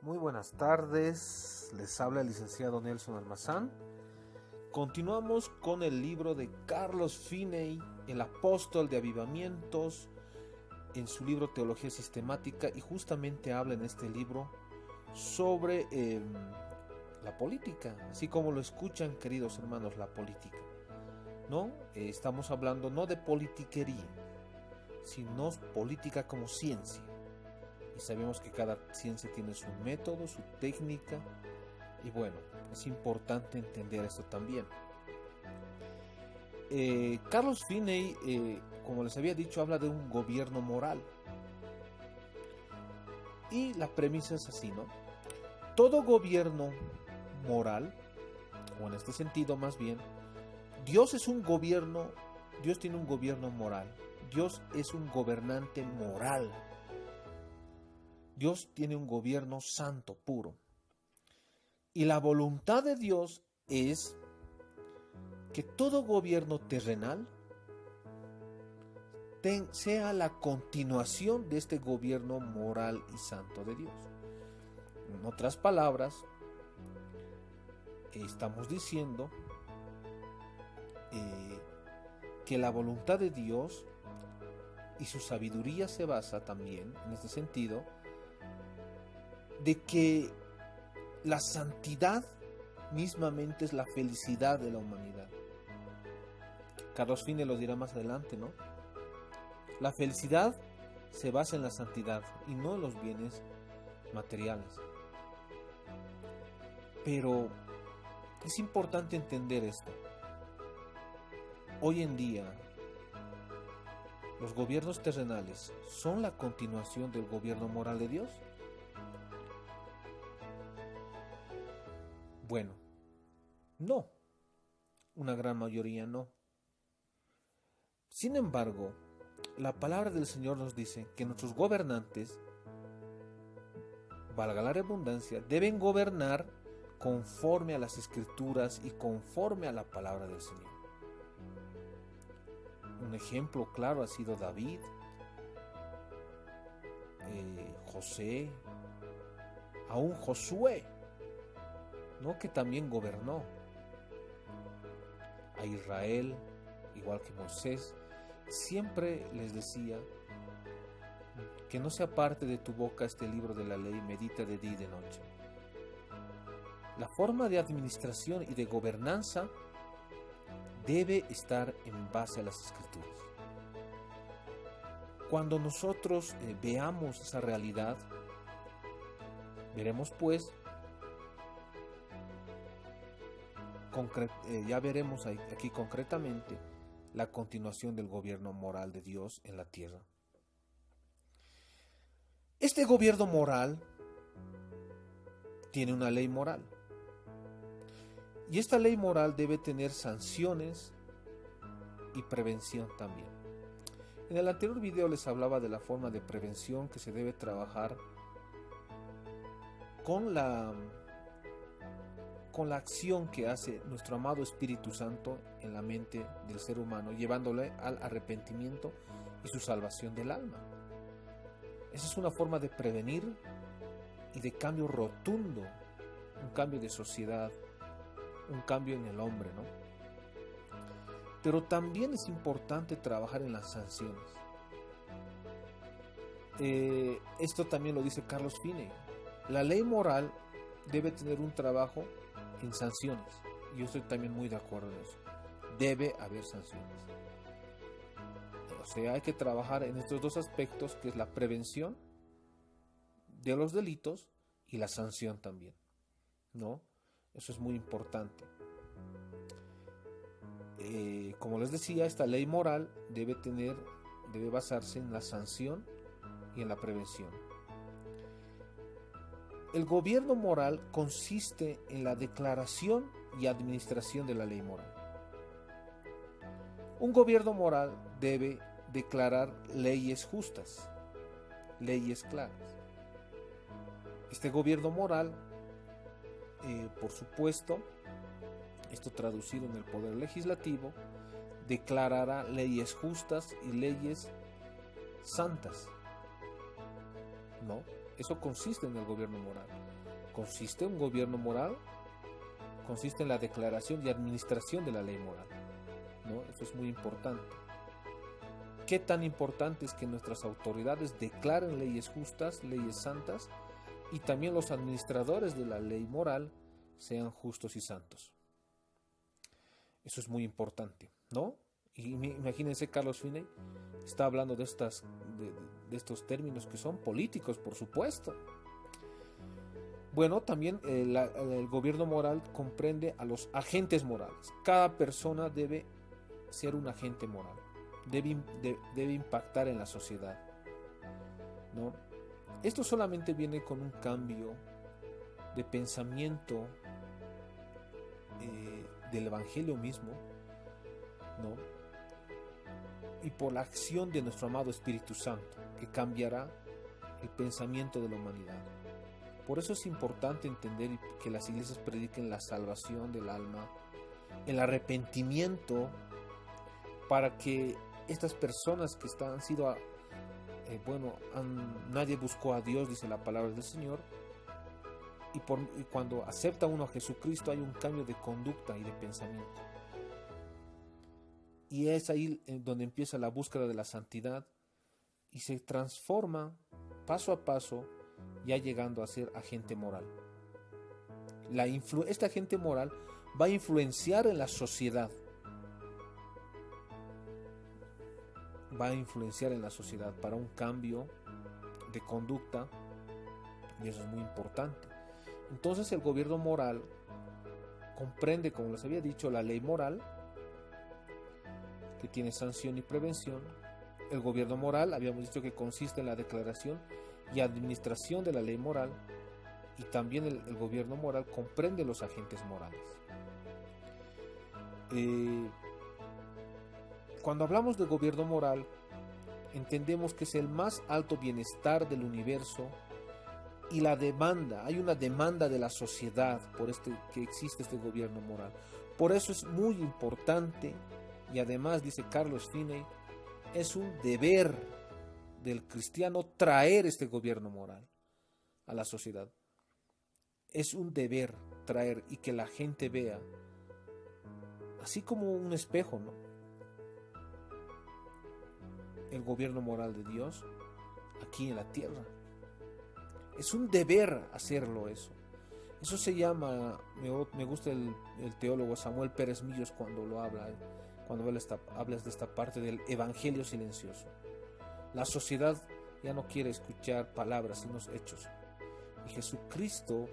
Muy buenas tardes, les habla el licenciado Nelson Almazán. Continuamos con el libro de Carlos Finney, el apóstol de avivamientos, en su libro Teología Sistemática, y justamente habla en este libro sobre la política, así como lo escuchan, queridos hermanos, la política. ¿No? Estamos hablando no de politiquería, sino política como ciencia. Y sabemos que cada ciencia tiene su método, su técnica, y bueno, es importante entender esto también. Carlos Finney, como les había dicho, habla de un gobierno moral. Y la premisa es así, ¿no? Todo gobierno moral, o en este sentido más bien, Dios tiene un gobierno moral. Dios es un gobernante moral. Dios tiene un gobierno santo, puro. Y la voluntad de Dios es que todo gobierno terrenal sea la continuación de este gobierno moral y santo de Dios. En otras palabras, estamos diciendo que la voluntad de Dios y su sabiduría se basa también, en este sentido, de que la santidad mismamente es la felicidad de la humanidad. Carlos Finney lo dirá más adelante, ¿no? La felicidad se basa en la santidad y no en los bienes materiales. Pero es importante entender esto. Hoy en día, ¿los gobiernos terrenales son la continuación del gobierno moral de Dios? Bueno, no. Una gran mayoría no. Sin embargo, la palabra del Señor nos dice que nuestros gobernantes, valga la redundancia, deben gobernar conforme a las Escrituras y conforme a la palabra del Señor. Un ejemplo claro ha sido David, José, aún Josué, ¿no? Que también gobernó a Israel, igual que Moisés. Siempre les decía que no se aparte de tu boca este libro de la ley, medita de día y de noche. La forma de administración y de gobernanza debe estar en base a las Escrituras. Cuando nosotros veamos esa realidad, veremos pues, ya veremos aquí concretamente la continuación del gobierno moral de Dios en la tierra. Este gobierno moral tiene una ley moral. Y esta ley moral debe tener sanciones y prevención también. En el anterior video les hablaba de la forma de prevención que se debe trabajar con la acción que hace nuestro amado Espíritu Santo en la mente del ser humano, llevándole al arrepentimiento y su salvación del alma. Esa es una forma de prevenir y de cambio rotundo, un cambio de sociedad, un cambio en el hombre, ¿no? Pero también es importante trabajar en las sanciones. Esto también lo dice Carlos Finney. La ley moral debe tener un trabajo en sanciones. Yo estoy también muy de acuerdo en eso. Debe haber sanciones. O sea, hay que trabajar en estos dos aspectos, que es la prevención de los delitos y la sanción también, ¿no? Eso es muy importante. Como les decía, esta ley moral debe basarse en la sanción y en la prevención. El gobierno moral consiste en la declaración y administración de la ley moral. Un gobierno moral debe declarar leyes justas, leyes claras. Este gobierno moral, por supuesto, esto traducido en el poder legislativo, declarará leyes justas y leyes santas, ¿no? Eso consiste en el gobierno moral. ¿Consiste un gobierno moral? Consiste en la declaración y administración de la ley moral, ¿no? Eso es muy importante. ¿Qué tan importante es que nuestras autoridades declaren leyes justas, leyes santas, y también los administradores de la ley moral sean justos y santos? Eso es muy importante, ¿no? Y imagínense, Carlos Finney está hablando de estos términos que son políticos, por supuesto. Bueno, también el gobierno moral comprende a los agentes morales. Cada persona debe ser un agente moral, debe impactar en la sociedad, ¿no? Esto solamente viene con un cambio de pensamiento del Evangelio mismo, ¿no? Y por la acción de nuestro amado Espíritu Santo, que cambiará el pensamiento de la humanidad. Por eso es importante entender que las iglesias prediquen la salvación del alma, el arrepentimiento, para que estas personas que han sido, nadie buscó a Dios, dice la palabra del Señor, y cuando acepta uno a Jesucristo hay un cambio de conducta y de pensamiento. Y es ahí donde empieza la búsqueda de la santidad y se transforma paso a paso, ya llegando a ser agente moral. Este agente moral va a influenciar en la sociedad. Va a influenciar en la sociedad para un cambio de conducta, y eso es muy importante. Entonces el gobierno moral comprende, como les había dicho, la ley moral, que tiene sanción y prevención. El gobierno moral, habíamos dicho que consiste en la declaración y administración de la ley moral, y también el gobierno moral comprende los agentes morales. Cuando hablamos de gobierno moral, entendemos que es el más alto bienestar del universo y la demanda, hay una demanda de la sociedad por que existe este gobierno moral. Por eso es muy importante, y además, dice Carlos Finney, es un deber del cristiano traer este gobierno moral a la sociedad. Es un deber traer y que la gente vea, así como un espejo, ¿no?, el gobierno moral de Dios aquí en la tierra. Es un deber hacerlo eso. Eso se llama, me gusta el teólogo Samuel Pérez Millos cuando lo habla, cuando hablas de esta parte del evangelio silencioso. La sociedad ya no quiere escuchar palabras, sino hechos. Y Jesucristo,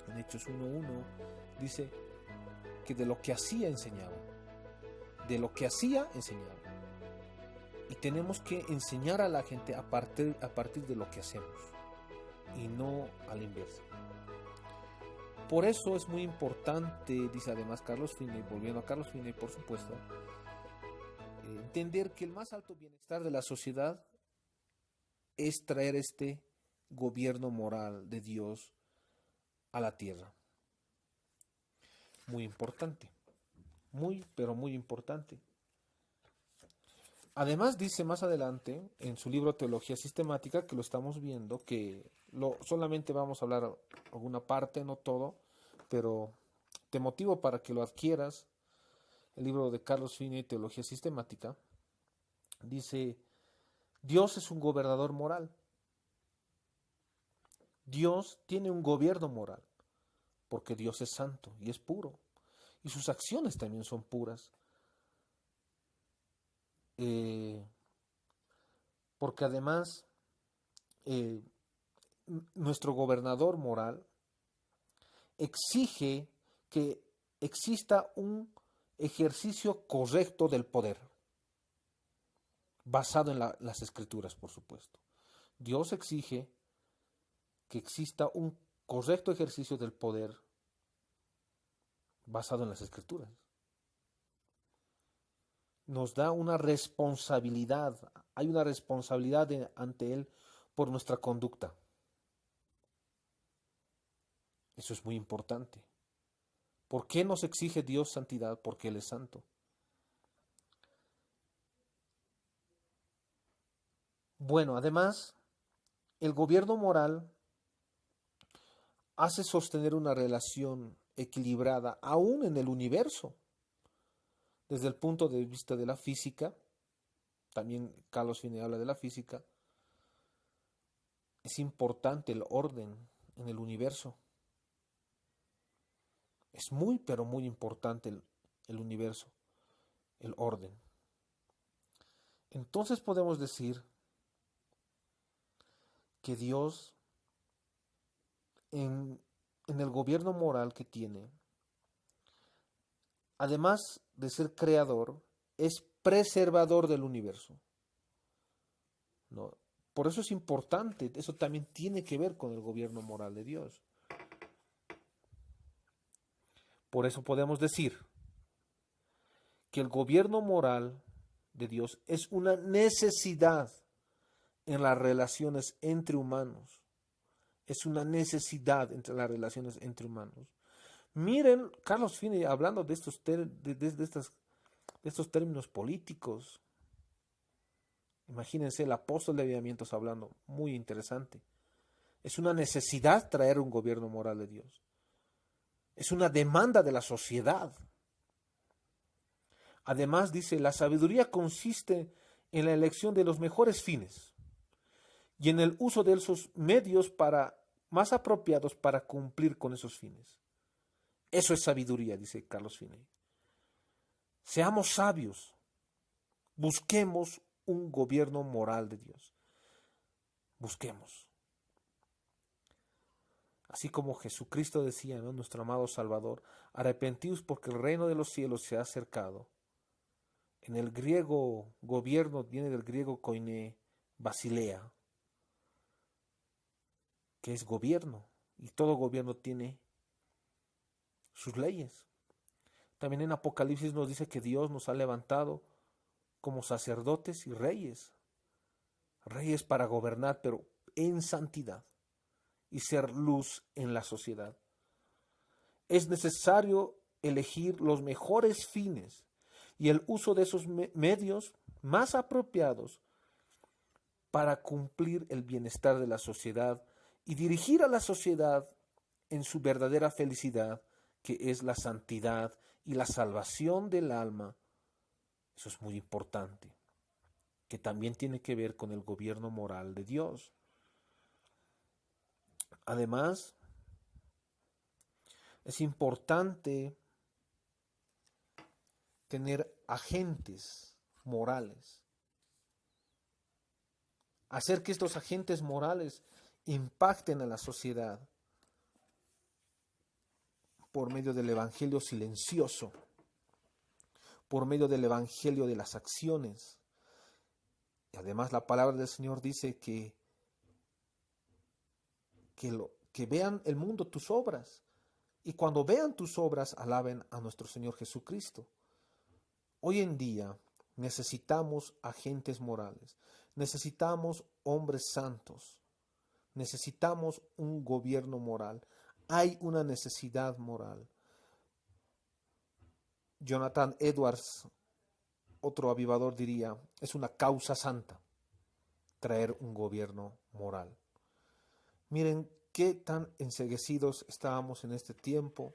en Hechos 1:1, dice que de lo que hacía enseñaba. De lo que hacía enseñaba. Y tenemos que enseñar a la gente a partir de lo que hacemos, y no al inverso. Por eso es muy importante, dice además Carlos Finney, volviendo a Carlos Finney, por supuesto, entender que el más alto bienestar de la sociedad es traer este gobierno moral de Dios a la tierra. Muy importante, pero muy importante. Además dice más adelante en su libro Teología Sistemática, que lo estamos viendo, que solamente vamos a hablar alguna parte, no todo, pero te motivo para que lo adquieras. El libro de Carlos Finney, Teología Sistemática, dice: Dios es un gobernador moral. Dios tiene un gobierno moral, porque Dios es santo y es puro, y sus acciones también son puras. Porque además nuestro gobernador moral exige que exista un ejercicio correcto del poder, basado en las escrituras, por supuesto. Dios exige que exista un correcto ejercicio del poder basado en las escrituras. Nos da una responsabilidad, hay una responsabilidad ante Él por nuestra conducta. Eso es muy importante. ¿Por qué nos exige Dios santidad? Porque Él es santo. Bueno, además, El gobierno moral hace sostener una relación equilibrada aún en el universo. Desde el punto de vista de la física, también Carlos Finney habla de la física, es importante el orden en el universo. Es muy, pero muy importante el universo, el orden. Entonces podemos decir que Dios, en el gobierno moral que tiene, además de ser creador, es preservador del universo. ¿No? Por eso es importante, eso también tiene que ver con el gobierno moral de Dios. Por eso podemos decir que el gobierno moral de Dios es una necesidad en las relaciones entre humanos. Es una necesidad entre las relaciones entre humanos. Miren, Carlos Finney hablando de estos términos políticos. Imagínense el apóstol de Avivamientos hablando, muy interesante. Es una necesidad traer un gobierno moral de Dios. Es una demanda de la sociedad. Además dice, la sabiduría consiste en la elección de los mejores fines y en el uso de esos medios más apropiados para cumplir con esos fines. Eso es sabiduría, dice Carlos Finney. Seamos sabios, busquemos un gobierno moral de Dios. Busquemos. Así como Jesucristo decía, ¿no? Nuestro amado Salvador, arrepentíos porque el reino de los cielos se ha acercado. En el griego, gobierno viene del griego koine, basilea, que es gobierno, y todo gobierno tiene sus leyes. También en Apocalipsis nos dice que Dios nos ha levantado como sacerdotes y reyes. Reyes para gobernar, pero en santidad y ser luz en la sociedad. Es necesario elegir los mejores fines y el uso de esos medios más apropiados para cumplir el bienestar de la sociedad y dirigir a la sociedad en su verdadera felicidad, que es la santidad y la salvación del alma. Eso es muy importante, que también tiene que ver con el gobierno moral de Dios. Además, es importante tener agentes morales, hacer que estos agentes morales impacten a la sociedad por medio del evangelio silencioso, por medio del evangelio de las acciones. Y además la palabra del Señor dice que vean el mundo tus obras, y cuando vean tus obras alaben a nuestro Señor Jesucristo. Hoy en día necesitamos agentes morales, necesitamos hombres santos, necesitamos un gobierno moral. Hay una necesidad moral. Jonathan Edwards, otro avivador, diría, es una causa santa traer un gobierno moral. Miren qué tan enceguecidos estábamos en este tiempo.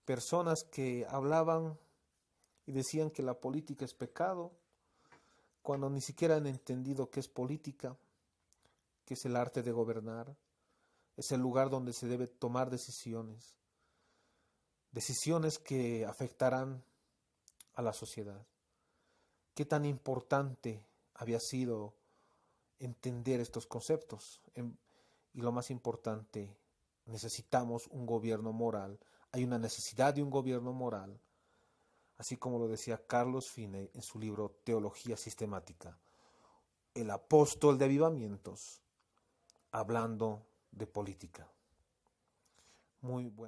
Personas que hablaban y decían que la política es pecado, cuando ni siquiera han entendido qué es política, qué es el arte de gobernar. Es el lugar donde se debe tomar decisiones que afectarán a la sociedad. Qué tan importante había sido entender estos conceptos. Y lo más importante, necesitamos un gobierno moral. Hay una necesidad de un gobierno moral, así como lo decía Carlos Finney en su libro Teología Sistemática, el apóstol de avivamientos, hablando de política. Muy bueno.